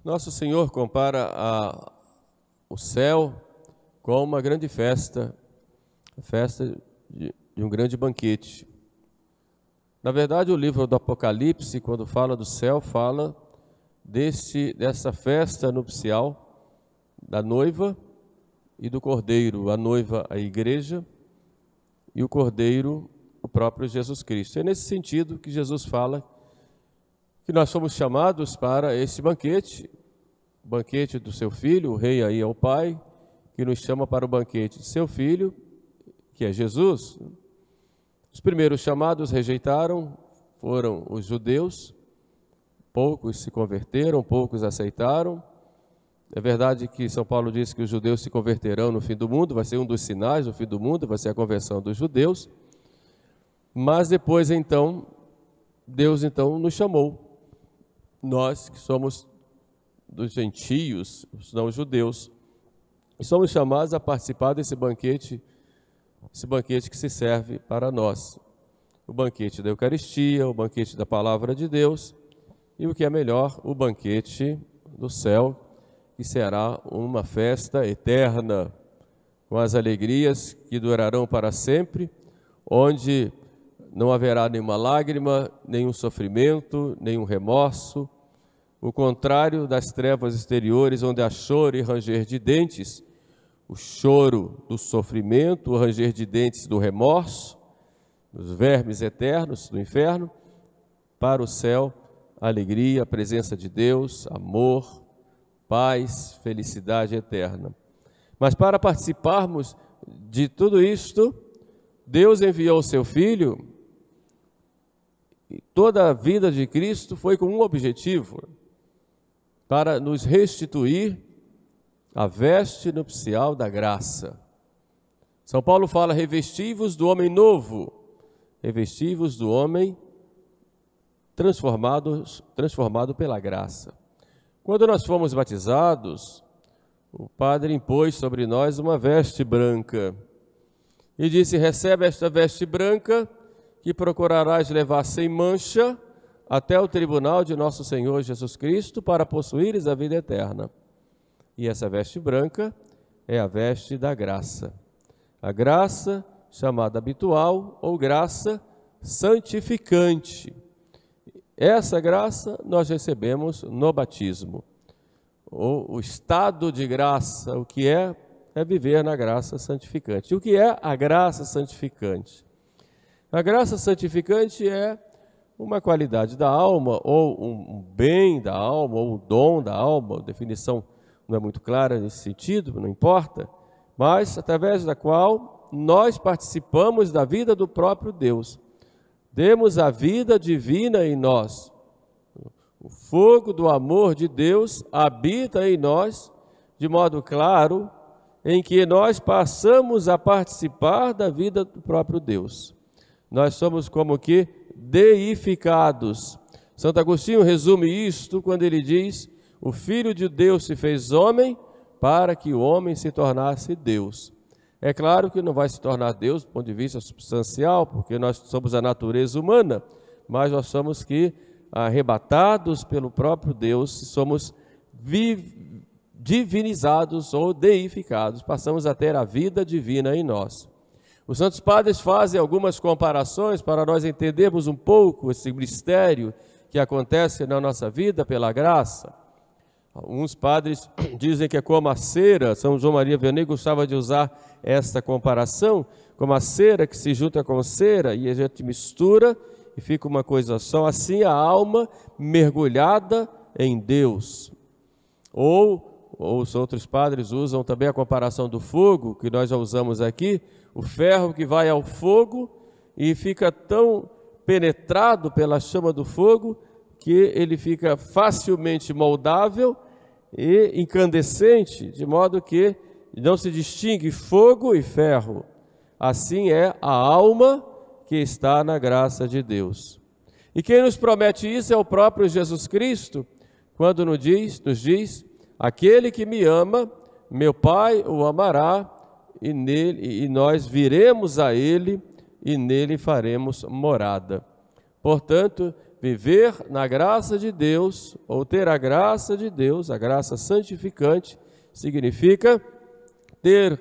Nosso Senhor compara o céu com uma grande festa, a festa de um grande banquete. Na verdade, o livro do Apocalipse, quando fala do céu, fala dessa festa nupcial da noiva e do cordeiro. A noiva, a igreja, e o cordeiro, o próprio Jesus Cristo. É nesse sentido que Jesus fala que nós somos chamados para esse banquete, o banquete do seu Filho, o Rei aí é o Pai, que nos chama para o banquete de seu Filho, que é Jesus. Os primeiros chamados rejeitaram, foram os judeus, poucos se converteram, poucos aceitaram. É verdade que São Paulo diz que os judeus se converterão no fim do mundo, vai ser um dos sinais do fim do mundo, vai ser a conversão dos judeus. Mas depois então, Deus então nos chamou. Nós que somos dos gentios, os não judeus, somos chamados a participar desse banquete, esse banquete que se serve para nós. O banquete da Eucaristia, o banquete da Palavra de Deus e o que é melhor, o banquete do céu, que será uma festa eterna, com as alegrias que durarão para sempre, onde não haverá nenhuma lágrima, nenhum sofrimento, nenhum remorso. O contrário das trevas exteriores, onde há choro e ranger de dentes, o choro do sofrimento, o ranger de dentes do remorso, dos vermes eternos do inferno, para o céu, a alegria, a presença de Deus, amor, paz, felicidade eterna. Mas para participarmos de tudo isto, Deus enviou o seu Filho. E toda a vida de Cristo foi com um objetivo, para nos restituir a veste nupcial da graça. São Paulo fala, revesti-vos do homem novo, revesti-vos do homem transformado pela graça. Quando nós fomos batizados, o Padre impôs sobre nós uma veste branca e disse, recebe esta veste branca, que procurarás levar sem mancha até o tribunal de nosso Senhor Jesus Cristo para possuires a vida eterna. E essa veste branca é a veste da graça. A graça chamada habitual ou graça santificante. Essa graça nós recebemos no batismo. O estado de graça, o que é viver na graça santificante. E o que é a graça santificante? A graça santificante é uma qualidade da alma, ou um bem da alma, ou um dom da alma, a definição não é muito clara nesse sentido, não importa, mas através da qual nós participamos da vida do próprio Deus. Temos a vida divina em nós. O fogo do amor de Deus habita em nós, de modo claro, em que nós passamos a participar da vida do próprio Deus. Nós somos como que deificados. Santo Agostinho resume isto quando ele diz, o Filho de Deus se fez homem para que o homem se tornasse Deus. É claro que não vai se tornar Deus do ponto de vista substancial, porque nós somos a natureza humana, mas nós somos que arrebatados pelo próprio Deus, somos divinizados ou deificados, passamos a ter a vida divina em nós. Os santos padres fazem algumas comparações para nós entendermos um pouco esse mistério que acontece na nossa vida pela graça. Alguns padres dizem que é como a cera, São João Maria Vianney gostava de usar esta comparação, como a cera que se junta com cera e a gente mistura e fica uma coisa só, assim a alma mergulhada em Deus. Ou os outros padres usam também a comparação do fogo, que nós já usamos aqui, o ferro que vai ao fogo e fica tão penetrado pela chama do fogo que ele fica facilmente moldável e incandescente, de modo que não se distingue fogo e ferro. Assim é a alma que está na graça de Deus. E quem nos promete isso é o próprio Jesus Cristo, quando nos diz, aquele que me ama, meu Pai o amará, e nós viremos a Ele, e nele faremos morada. Portanto, viver na graça de Deus, ou ter a graça de Deus, a graça santificante, significa ter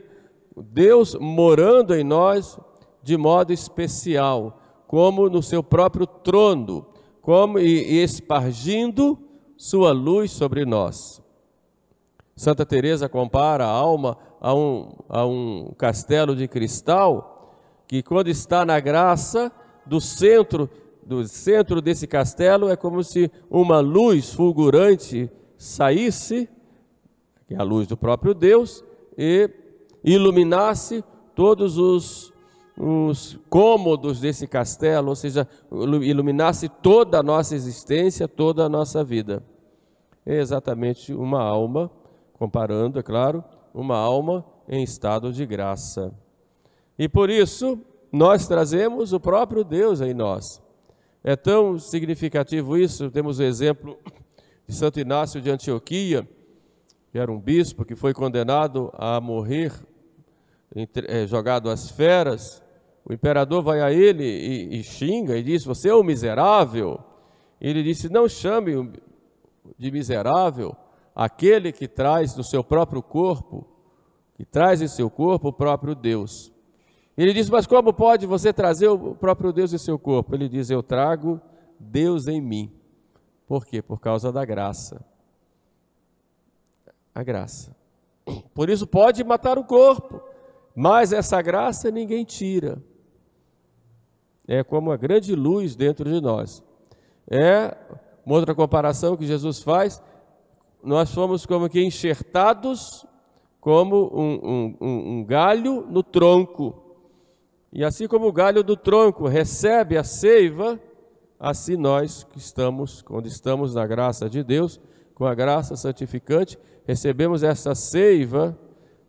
Deus morando em nós de modo especial, como no seu próprio trono, como e espargindo sua luz sobre nós. Santa Teresa compara a alma a um castelo de cristal, que quando está na graça, do centro desse castelo é como se uma luz fulgurante saísse, que é a luz do próprio Deus, e iluminasse todos os cômodos desse castelo, ou seja, iluminasse toda a nossa existência, toda a nossa vida. É exatamente uma alma, comparando, é claro, uma alma em estado de graça. E por isso, nós trazemos o próprio Deus em nós. É tão significativo isso, temos o exemplo de Santo Inácio de Antioquia, que era um bispo que foi condenado a morrer, jogado às feras. O imperador vai a ele e xinga e diz: você é um miserável. Ele disse: não chame de miserável aquele que traz no seu próprio corpo, que traz em seu corpo o próprio Deus. Ele diz: mas como pode você trazer o próprio Deus em seu corpo? Ele diz: eu trago Deus em mim. Por quê? Por causa da graça. A graça. Por isso pode matar o corpo, mas essa graça ninguém tira. É como uma grande luz dentro de nós. É uma outra comparação que Jesus faz: nós somos como que enxertados como um galho no tronco. E assim como o galho do tronco recebe a seiva, assim nós que estamos, quando estamos na graça de Deus, com a graça santificante, recebemos essa seiva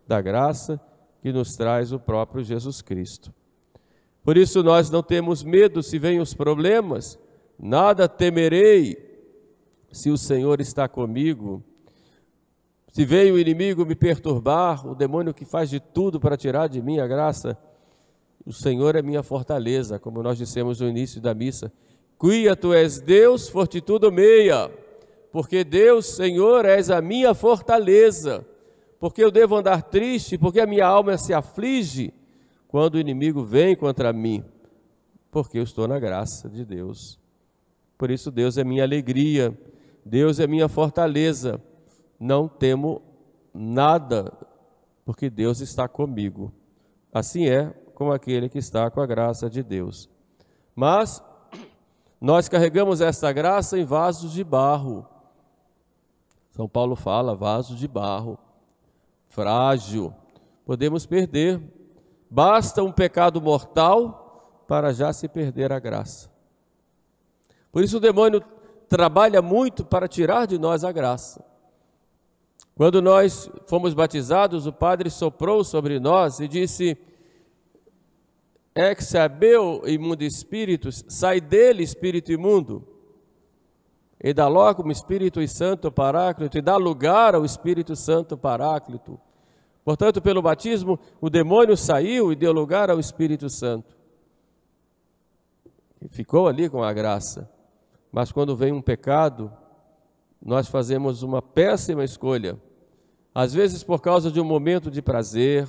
da graça que nos traz o próprio Jesus Cristo. Por isso nós não temos medo se vêm os problemas, nada temerei se o Senhor está comigo. Se vem o inimigo me perturbar, o demônio que faz de tudo para tirar de mim a graça, o Senhor é minha fortaleza, como nós dissemos no início da missa. Quia tu és Deus, fortitudo meia, porque Deus, Senhor, és a minha fortaleza. Porque eu devo andar triste, porque a minha alma se aflige quando o inimigo vem contra mim, porque eu estou na graça de Deus. Por isso Deus é minha alegria, Deus é minha fortaleza. Não temo nada, porque Deus está comigo. Assim é com aquele que está com a graça de Deus. Mas nós carregamos esta graça em vasos de barro. São Paulo fala, vasos de barro, frágil, podemos perder. Basta um pecado mortal para já se perder a graça. Por isso o demônio trabalha muito para tirar de nós a graça. Quando nós fomos batizados, o Padre soprou sobre nós e disse: ex habeo imundo spiritus, sai dele, espírito imundo, e dá logo o Espírito Santo Paráclito, e dá lugar ao Espírito Santo Paráclito. Portanto, pelo batismo, o demônio saiu e deu lugar ao Espírito Santo. E ficou ali com a graça. Mas quando vem um pecado, nós fazemos uma péssima escolha. Às vezes por causa de um momento de prazer,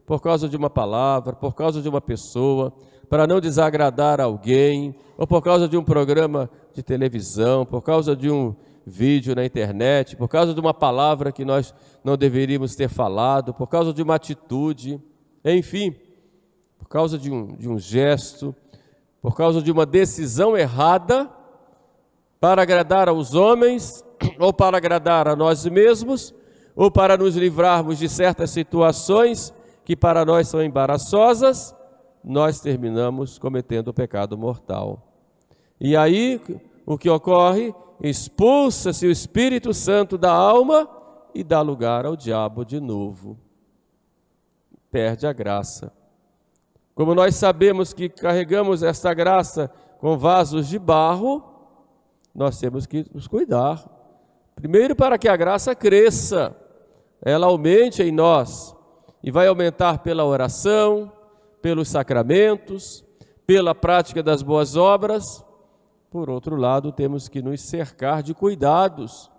por causa de uma palavra, por causa de uma pessoa, para não desagradar alguém, ou por causa de um programa de televisão, por causa de um vídeo na internet, por causa de uma palavra que nós não deveríamos ter falado, por causa de uma atitude, enfim, por causa de um gesto, por causa de uma decisão errada, para agradar aos homens, ou para agradar a nós mesmos, ou para nos livrarmos de certas situações que para nós são embaraçosas, nós terminamos cometendo o pecado mortal. E aí, o que ocorre? Expulsa-se o Espírito Santo da alma e dá lugar ao diabo de novo. Perde a graça. Como nós sabemos que carregamos esta graça com vasos de barro, nós temos que nos cuidar. Primeiro, para que a graça cresça, ela aumente em nós, e vai aumentar pela oração, pelos sacramentos, pela prática das boas obras, por outro lado, temos que nos cercar de cuidados.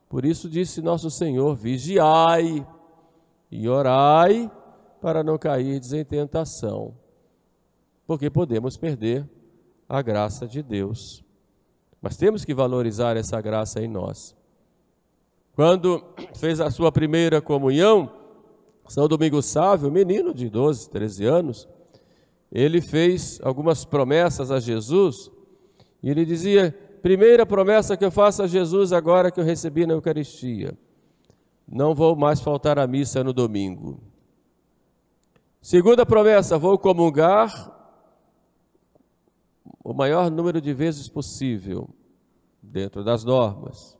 Por isso disse nosso Senhor: vigiai e orai para não cairdes em tentação, porque podemos perder a graça de Deus. Mas temos que valorizar essa graça em nós. Quando fez a sua primeira comunhão, São Domingos Sávio, menino de 12, 13 anos, ele fez algumas promessas a Jesus, e ele dizia: primeira promessa que eu faço a Jesus agora que eu recebi na Eucaristia, não vou mais faltar à missa no domingo. Segunda promessa, vou comungar o maior número de vezes possível, dentro das normas.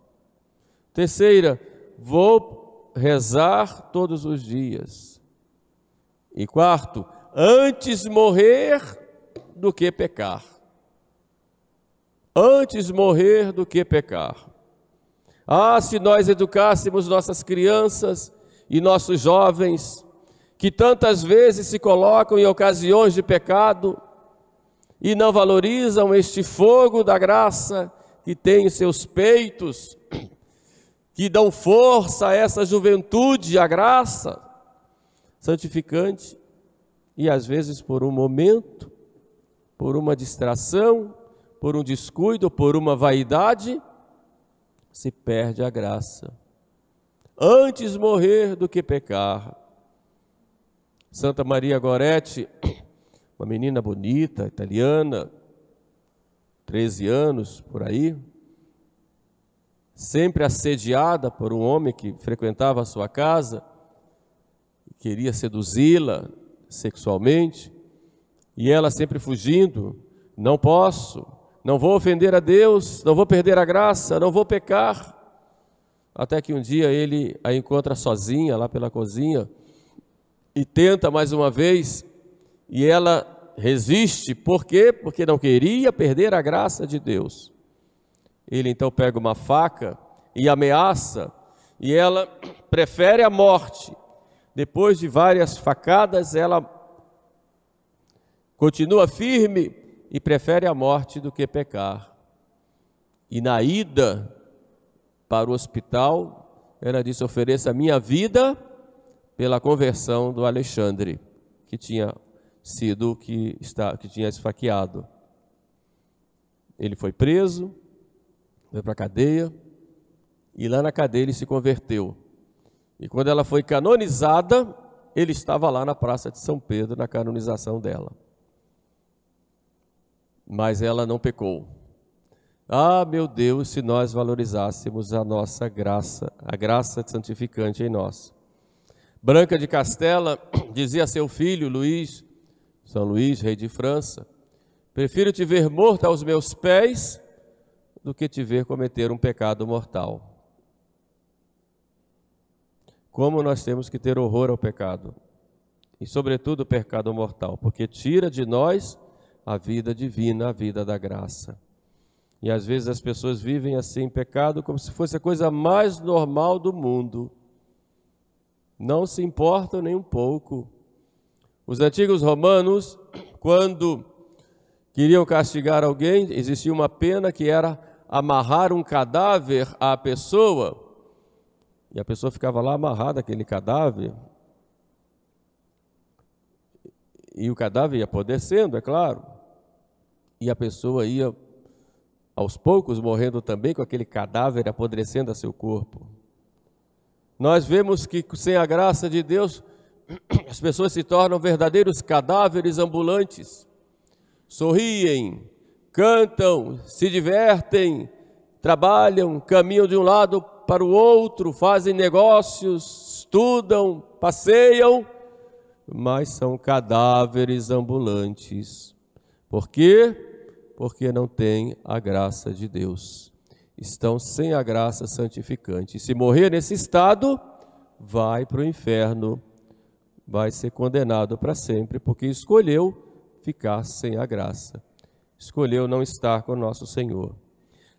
Terceira, vou rezar todos os dias. E quarto, antes morrer do que pecar. Antes morrer do que pecar. Ah, se nós educássemos nossas crianças e nossos jovens, que tantas vezes se colocam em ocasiões de pecado e não valorizam este fogo da graça que tem em seus peitos, que dão força a essa juventude, a graça santificante, e às vezes por um momento, por uma distração, por um descuido, por uma vaidade, se perde a graça. Antes morrer do que pecar. Santa Maria Goretti, uma menina bonita, italiana, 13 anos, por aí, sempre assediada por um homem que frequentava a sua casa, queria seduzi-la sexualmente, e ela sempre fugindo: não posso, não vou ofender a Deus, não vou perder a graça, não vou pecar. Até que um dia ele a encontra sozinha lá pela cozinha e tenta mais uma vez, e ela resiste. Por quê? Porque não queria perder a graça de Deus. Ele então pega uma faca e ameaça, e ela prefere a morte. Depois de várias facadas, ela continua firme e prefere a morte do que pecar. E na ida para o hospital, ela disse: ofereça a minha vida pela conversão do Alexandre, que tinha sido, que tinha esfaqueado. Ele foi preso, foi para a cadeia, e lá na cadeia ele se converteu. E quando ela foi canonizada, ele estava lá na Praça de São Pedro, na canonização dela. Mas ela não pecou. Ah, meu Deus, se nós valorizássemos a nossa graça, a graça santificante em nós. Branca de Castela dizia a seu filho Luís, São Luís, rei de França: prefiro te ver morto aos meus pés do que te ver cometer um pecado mortal. Como nós temos que ter horror ao pecado, e sobretudo o pecado mortal, porque tira de nós a vida divina, a vida da graça. E às vezes as pessoas vivem assim em pecado como se fosse a coisa mais normal do mundo. Não se importam nem um pouco. Os antigos romanos, quando queriam castigar alguém, existia uma pena que era amarrar um cadáver à pessoa, e a pessoa ficava lá amarrada àquele cadáver, e o cadáver ia apodrecendo, é claro, e a pessoa ia aos poucos morrendo também com aquele cadáver apodrecendo a seu corpo. Nós vemos que sem a graça de Deus, as pessoas se tornam verdadeiros cadáveres ambulantes. Sorriem, cantam, se divertem, trabalham, caminham de um lado para o outro, fazem negócios, estudam, passeiam, mas são cadáveres ambulantes. Por quê? Porque não têm a graça de Deus. Estão sem a graça santificante. E se morrer nesse estado, vai para o inferno, vai ser condenado para sempre, porque escolheu ficar sem a graça. Escolheu não estar com nosso Senhor.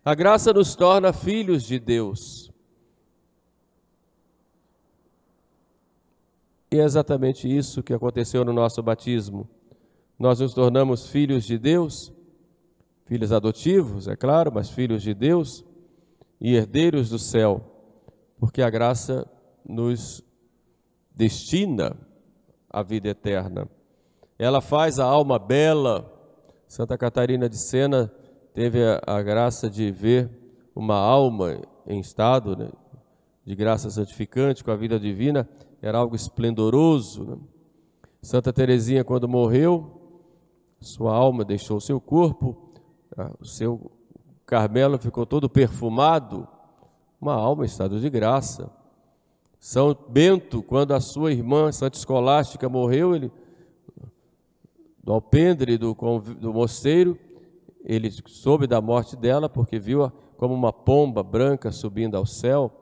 A graça nos torna filhos de Deus. E é exatamente isso que aconteceu no nosso batismo. Nós nos tornamos filhos de Deus, filhos adotivos, é claro, mas filhos de Deus e herdeiros do céu, porque a graça nos destina à vida eterna. Ela faz a alma bela. Santa Catarina de Sena teve a graça de ver uma alma em estado, né, de graça santificante, com a vida divina, era algo esplendoroso, né? Santa Teresinha, quando morreu, sua alma deixou o seu corpo, o seu Carmelo ficou todo perfumado, uma alma em estado de graça. São Bento, quando a sua irmã Santa Escolástica morreu, ele, do alpendre do mosteiro, ele soube da morte dela, porque viu-a como uma pomba branca subindo ao céu.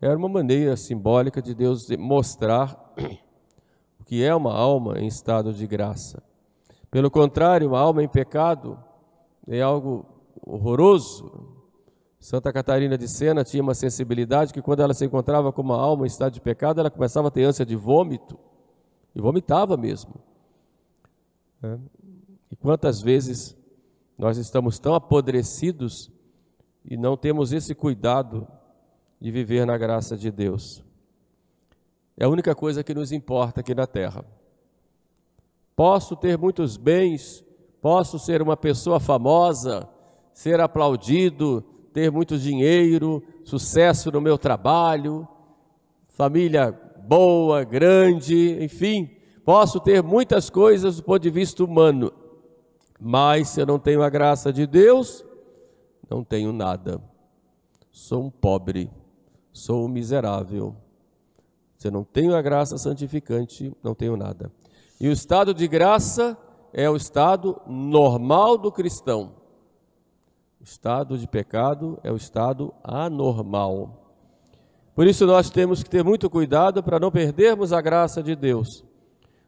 Era uma maneira simbólica de Deus mostrar o que é uma alma em estado de graça. Pelo contrário, uma alma em pecado é algo horroroso. Santa Catarina de Sena tinha uma sensibilidade que, quando ela se encontrava com uma alma em estado de pecado, ela começava a ter ânsia de vômito, e vomitava mesmo. E quantas vezes nós estamos tão apodrecidos e não temos esse cuidado de viver na graça de Deus. É a única coisa que nos importa aqui na terra. Posso ter muitos bens, posso ser uma pessoa famosa, ser aplaudido, ter muito dinheiro, sucesso no meu trabalho, família boa, grande, enfim, posso ter muitas coisas do ponto de vista humano, mas se eu não tenho a graça de Deus, não tenho nada. Sou um pobre, sou um miserável. Se eu não tenho a graça santificante, não tenho nada. E o estado de graça é o estado normal do cristão. O estado de pecado é o estado anormal. Por isso nós temos que ter muito cuidado para não perdermos a graça de Deus.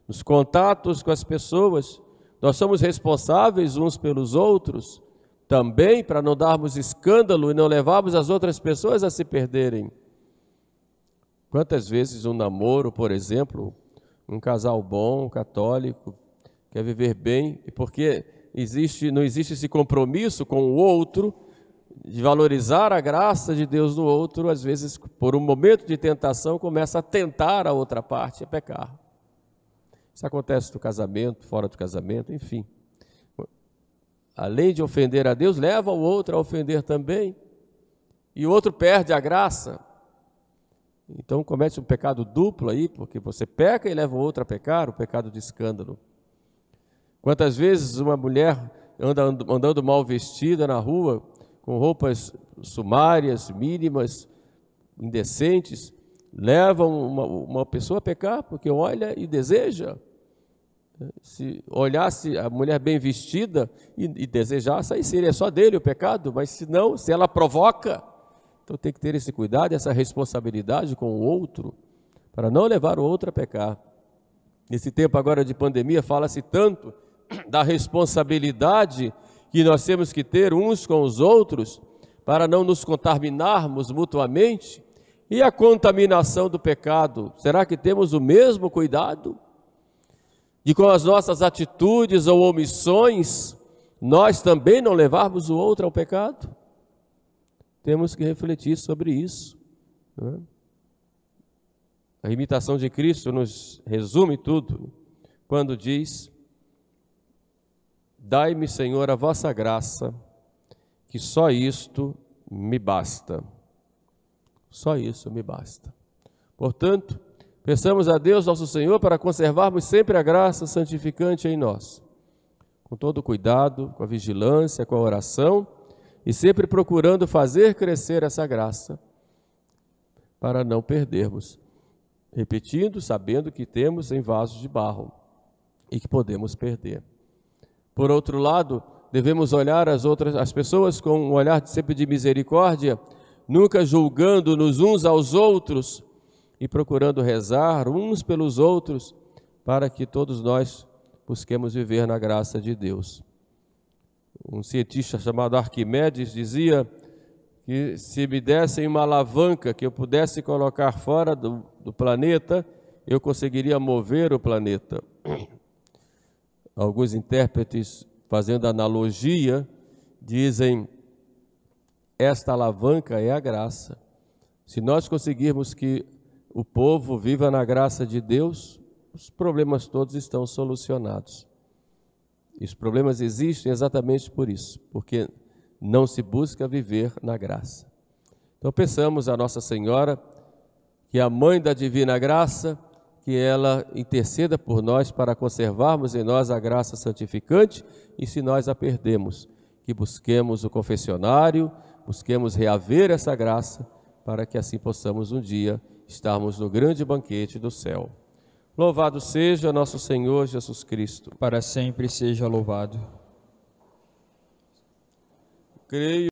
Nos contatos com as pessoas, nós somos responsáveis uns pelos outros, também para não darmos escândalo e não levarmos as outras pessoas a se perderem. Quantas vezes um namoro, por exemplo, um casal bom, católico, quer viver bem, e porque não existe esse compromisso com o outro, de valorizar a graça de Deus no outro, às vezes, por um momento de tentação, começa a tentar a outra parte, a pecar. Isso acontece no casamento, fora do casamento, enfim. Além de ofender a Deus, leva o outro a ofender também, e o outro perde a graça. Então comete um pecado duplo aí, porque você peca e leva o outro a pecar, o pecado de escândalo. Quantas vezes uma mulher andando mal vestida na rua, com roupas sumárias, mínimas, indecentes, levam uma pessoa a pecar, porque olha e deseja. Se olhasse a mulher bem vestida e desejasse, aí seria só dele o pecado, mas se não, se ela provoca, então tem que ter esse cuidado, essa responsabilidade com o outro, para não levar o outro a pecar. Nesse tempo agora de pandemia, fala-se tanto da responsabilidade que nós temos que ter uns com os outros, para não nos contaminarmos mutuamente. E a contaminação do pecado, será que temos o mesmo cuidado? De com as nossas atitudes ou omissões, nós também não levarmos o outro ao pecado? Temos que refletir sobre isso, não é? A imitação de Cristo nos resume tudo, quando diz: dai-me, Senhor, a vossa graça, que só isto me basta. Só isso me basta. Portanto, peçamos a Deus, nosso Senhor, para conservarmos sempre a graça santificante em nós, com todo cuidado, com a vigilância, com a oração, e sempre procurando fazer crescer essa graça, para não perdermos. Repetindo, sabendo que temos em vasos de barro e que podemos perder. Por outro lado, devemos olhar as pessoas com um olhar sempre de misericórdia, nunca julgando-nos uns aos outros e procurando rezar uns pelos outros, para que todos nós busquemos viver na graça de Deus. Um cientista chamado Arquimedes dizia que se me dessem uma alavanca que eu pudesse colocar fora do planeta, eu conseguiria mover o planeta. Alguns intérpretes, fazendo analogia, dizem, esta alavanca é a graça. Se nós conseguirmos que o povo viva na graça de Deus, os problemas todos estão solucionados. E os problemas existem exatamente por isso, porque não se busca viver na graça. Então peçamos a Nossa Senhora, que é a Mãe da Divina Graça, que ela interceda por nós para conservarmos em nós a graça santificante, e se nós a perdemos, que busquemos o confessionário, busquemos reaver essa graça, para que assim possamos um dia estarmos no grande banquete do céu. Louvado seja nosso Senhor Jesus Cristo. Para sempre seja louvado. Creio